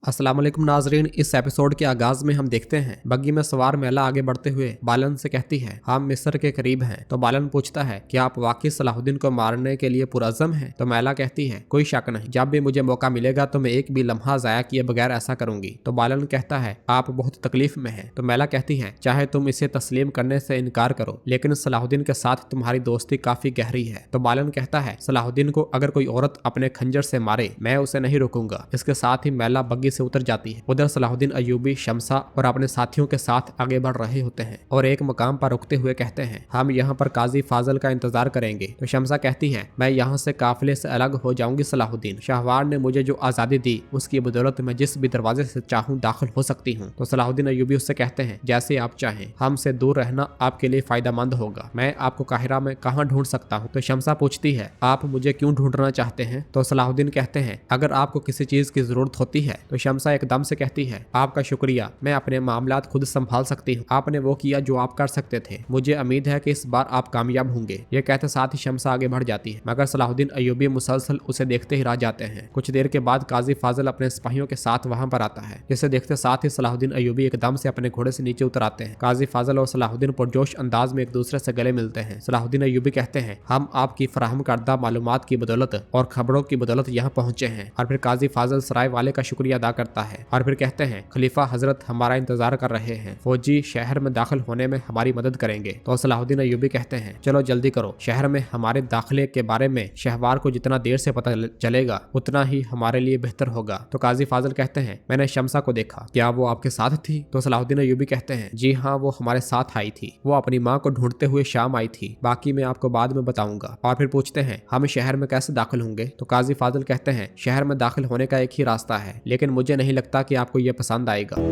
अस्सलाम वालेकुम नाजरीन। इस एपिसोड के आगाज में हम देखते हैं बग्गी में सवार मैला आगे बढ़ते हुए बालन से कहती है, हम मिस्र के करीब हैं। तो बालन पूछता है, क्या आप वाकई सलाहुद्दीन को मारने के लिए पुरअज़्म हैं? तो मैला कहती है, कोई शक नहीं, जब भी मुझे मौका मिलेगा तो मैं एक भी लम्हा जाया किए बगैर ऐसा करूंगी। तो बालन कहता है, आप बहुत तकलीफ में हैं। तो मैला कहती है, चाहे तुम इसे तस्लीम करने से इनकार करो, लेकिन सलाहुद्दीन के साथ तुम्हारी दोस्ती काफी गहरी है। तो बालन कहता है, सलाहुद्दीन को अगर कोई औरत अपने खंजर से मारे मैं उसे नहीं रोकूंगा। इसके साथ ही मैला बग्गी से उतर जाती है। उधर सलाहुद्दीन अय्यूबी शमसा और अपने साथियों के साथ आगे बढ़ रहे होते हैं और एक मकाम पर रुकते हुए कहते हैं, हम यहाँ पर काजी फाजल का इंतजार करेंगे। तो शमसा कहती है, मैं यहाँ से काफिले से अलग हो जाऊंगी सलाहुद्दीन। शाहवार ने मुझे जो आजादी दी उसकी बदौलत मैं जिस भी दरवाजे से चाहूँ दाखिल हो सकती हूँ। तो सलाहुद्दीन अय्यूबी उससे कहते हैं, जैसे आप चाहें, हमसे दूर रहना आपके लिए फायदेमंद होगा। मैं आपको काहिरा में कहाँ ढूंढ सकता हूँ? तो शमसा पूछती है, आप मुझे क्यों ढूंढना चाहते हैं? तो सलाहुद्दीन कहते हैं, अगर आपको किसी चीज की जरूरत होती है। तो शमसा एकदम से कहती है, आपका शुक्रिया, मैं अपने मामलात खुद संभाल सकती हूँ। आपने वो किया जो आप कर सकते थे। मुझे उम्मीद है कि इस बार आप कामयाब होंगे। ये कहते साथ ही शमसा आगे बढ़ जाती है, मगर सलाहुद्दीन अय्यूबी मुसलसल उसे देखते ही रह जाते हैं। कुछ देर के बाद काजी फाजल अपने सिपाहियों के साथ वहां पर आता है, जिसे देखते साथ ही सलाहुद्दीन अय्यूबी एकदम से अपने घोड़े से नीचे उतर आते हैं। काजी फाजल और सलाहुद्दीन पुरजोश अंदाज में एक दूसरे से गले मिलते हैं। सलाहुद्दीन अय्यूबी कहते हैं, हम आपकी फराहम करदा मालूमात की बदौलत और खबरों की बदौलत यहाँ पहुंचे हैं। और फिर काजी फाजल सराय वाले का शुक्रिया अदा करता है और फिर कहते हैं, खलीफा हजरत हमारा इंतजार कर रहे हैं, फौजी शहर में दाखिल होने में हमारी मदद करेंगे। तो सलाहुद्दीन अय्यूबी कहते हैं, चलो जल्दी करो, शहर में हमारे दाखिले के बारे में शहवार को जितना देर से पता चलेगा उतना ही हमारे लिए बेहतर होगा। तो काजी फाजल कहते हैं, मैंने शमसा को देखा, क्या वो आपके साथ थी? तो सलाहुद्दीन अय्यूबी कहते हैं, जी हाँ, वो हमारे साथ आई थी। वो अपनी माँ को ढूंढते हुए शाम आई थी, बाकी मैं आपको बाद में बताऊंगा। और फिर पूछते हैं, हम शहर में कैसे दाखिल होंगे? तो काजी फाजल कहते हैं, शहर में दाखिल होने का एक ही रास्ता है, लेकिन मुझे नहीं लगता कि आपको यह पसंद आएगा।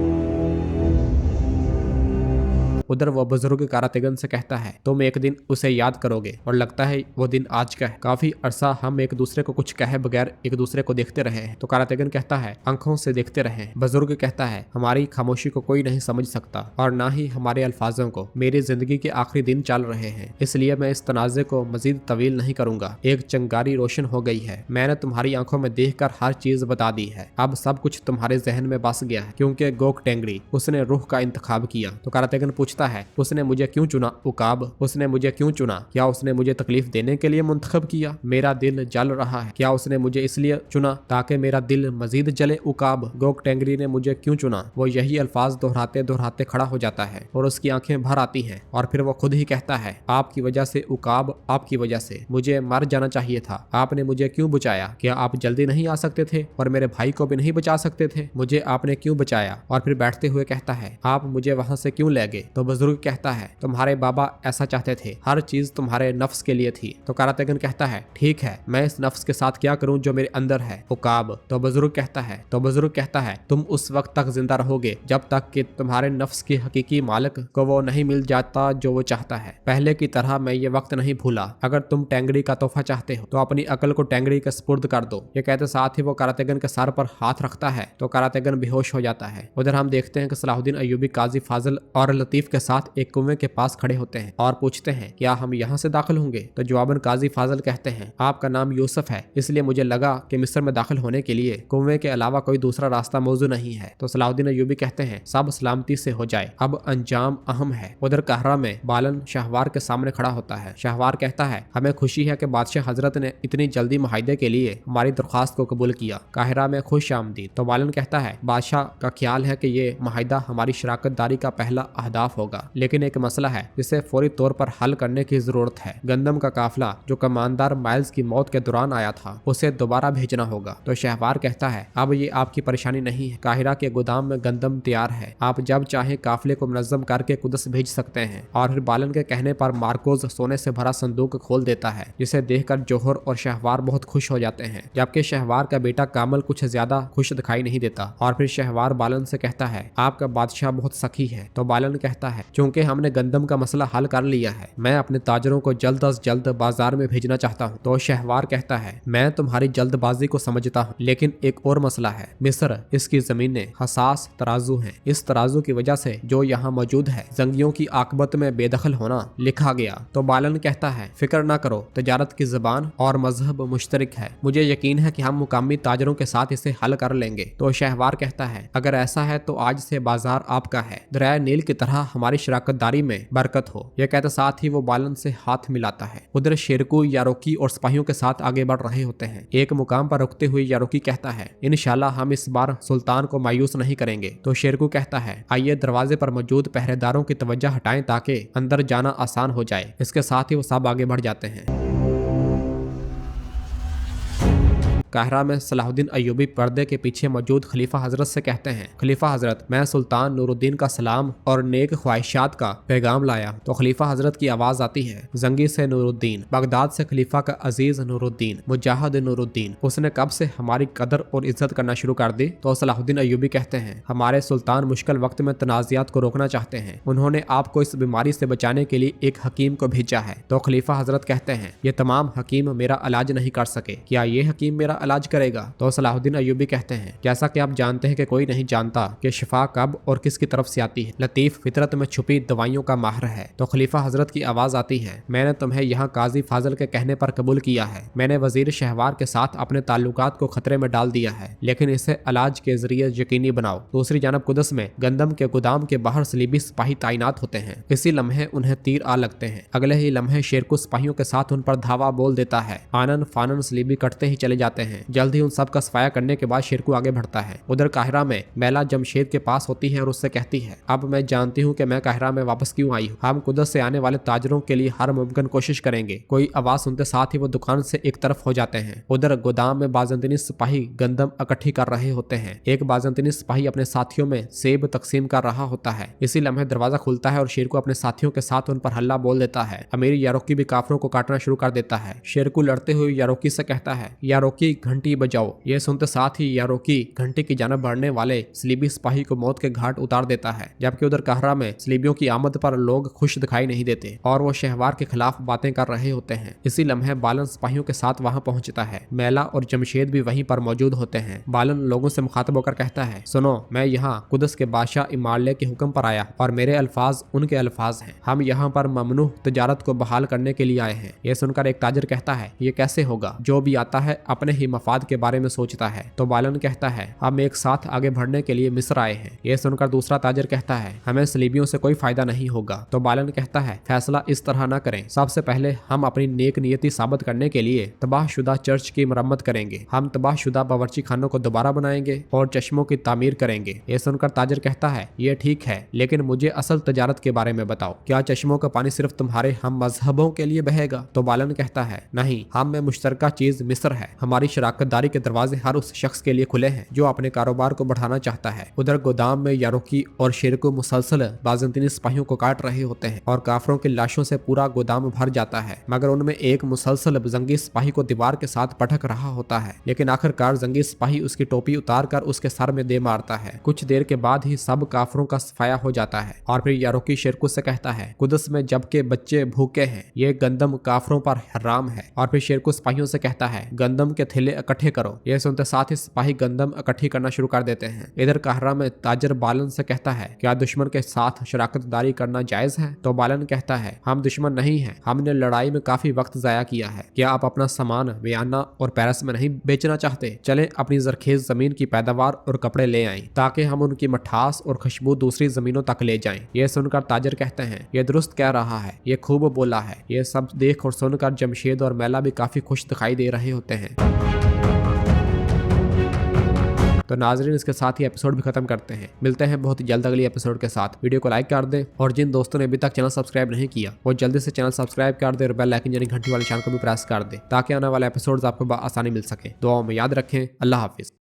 उधर वो बुजुर्ग कारातेगन से कहता है, तुम एक दिन उसे याद करोगे और लगता है वो दिन आज का है। काफी अरसा हम एक दूसरे को कुछ कहे बगैर एक दूसरे को देखते रहे हैं। तो कारातेगन कहता है, आंखों से देखते रहे। बुजुर्ग कहता है, हमारी खामोशी को कोई नहीं समझ सकता और ना ही हमारे अल्फाजों को। मेरी जिंदगी के आखिरी दिन चल रहे हैं, इसलिए मैं इस तनाजे को मजीद तवील नहीं करूंगा। एक चिंगारी रोशन हो गई है, मैंने तुम्हारी आंखों में देखकर हर चीज बता दी है। अब सब कुछ तुम्हारे जहन में बस गया है, क्योंकि गोक टेंगड़ी उसने रूह का इंतखाब किया। तो कारातेगन पूछता है, उसने मुझे क्यों चुना? उकाब, उसने मुझे क्यों चुना? क्या उसने मुझे तकलीफ देने के लिए मुंतखब किया? मेरा दिल जल रहा है, क्या उसने मुझे इसलिए चुना ताकि मेरा दिल मजीद जले? उकाब, गोक टेंगरी ने मुझे क्यों चुना? वो यही अल्फाज दोहराते दोहराते खड़ा हो जाता है और उसकी आंखें भर आती हैं और फिर वो खुद ही कहता है, आपकी वजह से उकाब, आपकी वजह से मुझे मर जाना चाहिए था। आपने मुझे क्यों बचाया? क्या आप जल्दी नहीं आ सकते थे और मेरे भाई को भी नहीं बचा सकते थे? मुझे आपने क्यों बचाया? और फिर बैठते हुए कहता है, आप मुझे वहां से क्यों ले गए? तो बुजुर्ग कहता है, तुम्हारे बाबा ऐसा चाहते थे, हर चीज तुम्हारे नफ्स के लिए थी। तो कारातेगन कहता है, ठीक है, मैं इस नफ्स के साथ क्या करूं जो मेरे अंदर है? उकाब, तो बुजुर्ग कहता है, तुम उस वक्त तक जिंदा रहोगे जब तक कि तुम्हारे नफ्स के हकीकी मालिक को वो नहीं मिल जाता जो वो चाहता है। पहले की तरह मैं ये वक्त नहीं भूला। अगर तुम टेंगड़ी का तोहफा चाहते हो तो अपनी अकल को टेंगड़ी के स्पुर्द कर दो। ये कहते साथ ही वो कारातेगन के सर पर हाथ रखता है तो कारातेगन बेहोश हो जाता है। उधर हम देखते हैं कि सलाहुद्दीन अय्यूबी काजी फाजल और लतीफ के साथ एक कुएं के पास खड़े होते हैं और पूछते हैं, क्या हम यहाँ से दाखिल होंगे? तो जवाबन काजी फाजल कहते हैं, आपका नाम यूसुफ है, इसलिए मुझे लगा कि मिस्र में दाखिल होने के लिए कुएं के अलावा कोई दूसरा रास्ता मौजूद नहीं है। तो सलाहुद्दीन अय्यूबी कहते हैं, सब सलामती से हो जाए, अब अंजाम अहम है। उधर कहरा में बालन शाहवार के सामने खड़ा होता है। शाहवार कहता है, हमें खुशी है कि बादशाह हजरत ने इतनी जल्दी मुआहदे के लिए हमारी दरख्वास्त को कबूल किया। काहिरा में खुश आमदीद। तो बालन कहता है, बादशाह का ख्याल है कि ये मुआहदा हमारी शराकत दारी का पहला अहदाफ होगा, लेकिन एक मसला है जिसे फौरी तौर पर हल करने की जरूरत है। गंदम का काफिला जो कमांडर माइल्स की मौत के दौरान आया था, उसे दोबारा भेजना होगा। तो शहवार कहता है, अब ये आपकी परेशानी नहीं है, काहिरा के गोदाम में गंदम तैयार है, आप जब चाहे काफिले को मुनज़्ज़म करके कुदस भेज सकते हैं। और फिर बालन के कहने पर मार्कोज सोने से भरा संदूक खोल देता है, जिसे देखकर जोहर और शहवार बहुत खुश हो जाते हैं, जबकि शहवार का बेटा कामल कुछ ज्यादा खुश दिखाई नहीं देता। और फिर शहवार बालन से कहता है, आपका बादशाह बहुत सखी है। तो बालन कहता कहता है, चूंकि हमने गंदम का मसला हल कर लिया है, मैं अपने ताजरों को जल्द अज जल्द बाजार में भेजना चाहता हूँ। तो शहवार कहता है, मैं तुम्हारी जल्दबाजी को समझता हूँ, लेकिन एक और मसला है। मिस्र, इसकी जमीनें हसास तराजू हैं। इस तराजू की वजह से जो यहाँ मौजूद है, जंगियों की आकबत में बेदखल होना लिखा गया। तो बालन कहता है, फिक्र ना करो, तजारत की जबान और मजहब मुश्तरक है, मुझे यकीन है कि हम मुकामी ताजरों के साथ इसे हल कर लेंगे। तो शहवार कहता है, अगर ऐसा है तो आज से बाजार आपका है, दरिया नील की तरह हमारी शराकतदारी में बरकत हो। यह कहते साथ ही वो बालन से हाथ मिलाता है। उधर शेरकू यारोकी और सिपाहियों के साथ आगे बढ़ रहे होते हैं। एक मुकाम पर रुकते हुए यारोकी कहता है, इंशाल्लाह हम इस बार सुल्तान को मायूस नहीं करेंगे। तो शेरकू कहता है, आइए दरवाजे पर मौजूद पहरेदारों की तवज्जो हटाएं ताकि अंदर जाना आसान हो जाए। इसके साथ ही वो सब आगे बढ़ जाते हैं। काहिरा में सलाहुद्दीन अय्यूबी पर्दे के पीछे मौजूद खलीफा हजरत से कहते हैं, खलीफा हजरत, मैं सुल्तान नूरुद्दीन का सलाम और नेक ख्वाहिशात का पैगाम लाया। तो खलीफा हजरत की आवाज आती है, जंगी से नूरुद्दीन, बगदाद से खलीफा का अजीज नूरुद्दीन, मुजाहिद नूरुद्दीन, उसने कब से हमारी कदर और इज्जत करना शुरू कर दी। तो सलाहुद्दीन अय्यूबी कहते हैं, हमारे सुल्तान मुश्किल वक्त में तनाज़ात को रोकना चाहते हैं, उन्होंने आपको इस बीमारी से बचाने के लिए एक हकीम को भेजा है। तो खलीफा हजरत कहते हैं, ये तमाम हकीम मेरा इलाज नहीं कर सके, क्या ये हकीम मेरा इलाज करेगा। तो सलाहुद्दीन अय्यूबी कहते हैं, जैसा कि आप जानते हैं कि कोई नहीं जानता कि शिफा कब और किसकी तरफ से आती है, लतीफ फितरत में छुपी दवाइयों का माहिर है। तो खलीफा हजरत की आवाज आती है, मैंने तुम्हें यहाँ काजी फाजल के कहने पर कबूल किया है, मैंने वजीर शहवार के साथ अपने ताल्लुकात को खतरे में डाल दिया है, लेकिन इसे इलाज के जरिए यकीनी बनाओ। दूसरी जानब कुदस में गंदम के गोदाम के बाहर सलीबी सिपाही तैनात होते हैं। इसी लम्हे उन्हें तीर आ लगते हैं। अगले ही लम्हे शेरकू सिपाहियों के साथ उन पर धावा बोल देता है। आनन फानन सलीबी कटते ही चले जाते हैं। जल्द ही उन सब का सफाया करने के बाद शेरकू आगे बढ़ता है। उधर काहिरा में मैला जमशेद के पास होती है और उससे कहती है, अब मैं जानती हूँ कि मैं काहिरा में वापस क्यों आई हूँ। हम कुदस से आने वाले ताजरों के लिए हर मुमकिन कोशिश करेंगे। कोई आवाज सुनते साथ ही वो दुकान से एक तरफ हो जाते हैं। उधर गोदाम में बाजंतीनी सिपाही गंदम इकट्ठी कर रहे होते हैं। एक बाजंतीनी सिपाही अपने साथियों में सेब तकसीम कर रहा होता है। इसी लम्हे दरवाजा खुलता है और शेरकू अपने साथियों के साथ उन पर हल्ला बोल देता है। अमीर यारोकी भी काफरों को काटना शुरू कर देता है। शेरकू लड़ते हुए यारोकी से कहता है, यारोकी घंटी बजाओ। ये सुनते साथ ही यारोकी घंटी की जानब बढ़ने वाले सलीबी सिपाही को मौत के घाट उतार देता है। जबकि उधर काहिरा में सलीबियों की आमद पर लोग खुश दिखाई नहीं देते और वो शहवार के खिलाफ बातें कर रहे होते हैं। इसी लम्हे बालन सिपाहियों के साथ वहां पहुंचता है। मैला और जमशेद भी वहीं पर मौजूद होते हैं। बालन लोगों से मुखातब होकर कहता है, सुनो, मैं यहाँ कुदस के बादशाह इमारले के हुक्म पर आया और मेरे अल्फाज उनके अल्फाज हैं। हम यहाँ पर ममनूह तजारत को बहाल करने के लिए आए हैं। यह सुनकर एक ताजर कहता है, ये कैसे होगा? जो भी आता है अपने ही मफाद के बारे में सोचता है। तो बालन कहता है, हम एक साथ आगे बढ़ने के लिए मिस्र आए हैं। यह सुनकर दूसरा ताजर कहता है, हमें सलीबियों से कोई फायदा नहीं होगा। तो बालन कहता है, फैसला इस तरह न करें, सबसे पहले हम अपनी नेक नियति साबित करने के लिए तबाहशुदा चर्च की मरम्मत करेंगे। हम तबाहशुदा बावर्ची खानों को दोबारा बनाएंगे और चश्मों की तामीर करेंगे। यह सुनकर ताजर कहता है, यह ठीक है, लेकिन मुझे असल तजारत के बारे में बताओ। क्या चश्मों का पानी सिर्फ तुम्हारे हम मजहबों के लिए बहेगा? तो बालन कहता है, नहीं, हम में मुश्तरका चीज मिस्र है। हमारी शराकतदारी के दरवाजे हर उस शख्स के लिए खुले हैं जो अपने कारोबार को बढ़ाना चाहता है। उधर गोदाम में यारोकी और शेरकू मुसलसल बाजंतीनी सिपाहियों को काट रहे होते हैं और काफरों की लाशों से पूरा गोदाम भर जाता है, मगर उनमें एक मुसलसल जंगी सिपाही को दीवार के साथ पटक रहा होता है। लेकिन आखिरकार जंगी सिपाही उसकी टोपी उतार कर उसके सर में दे मारता है। कुछ देर के बाद ही सब काफरों का सफाया हो जाता है और फिर यारोकी शेरकू से कहता है, कुदस में जबकि बच्चे भूखे हैं, ये गंदम काफरों पर हराम है। और फिर शेरकू सिपाहियों से कहता है, गंदम के थैले इकट्ठे करो। यह सुनते साथ ही सिपाही गंदम इकट्ठी करना शुरू कर देते हैं। इधर काहिरा में ताजर बालन से कहता है, क्या दुश्मन के साथ शराकतदारी करना जायज है? तो बालन कहता है, हम दुश्मन नहीं हैं, हमने लड़ाई में काफी वक्त जाया किया है। क्या आप अपना सामान वियना और पेरिस में नहीं बेचना चाहते? चलें अपनी जरखेज जमीन की पैदावार और कपड़े ले आएं ताकि हम उनकी मठास और खुशबू दूसरी जमीनों तक ले जाएं। यह सुनकर ताजर कहते हैं, यह दुरुस्त कह रहा है, ये खूब बोला है। यह सब देख और सुनकर जमशेद और मैला भी काफी खुश दिखाई दे रहे होते हैं। तो नाजरीन, इसके साथ ही एपिसोड भी खत्म करते हैं। मिलते हैं बहुत जल्द अगली एपिसोड के साथ। वीडियो को लाइक कर दें और जिन दोस्तों ने अभी तक चैनल सब्सक्राइब नहीं किया वो जल्दी से चैनल सब्सक्राइब कर दे और बेल आइकन यानी घंटी वाले निशान को भी प्रेस कर दे ताकि आने वाले एपिसोड्स आपको आसानी मिल सके। दुआओं में याद रखें। अल्लाह हाफिज।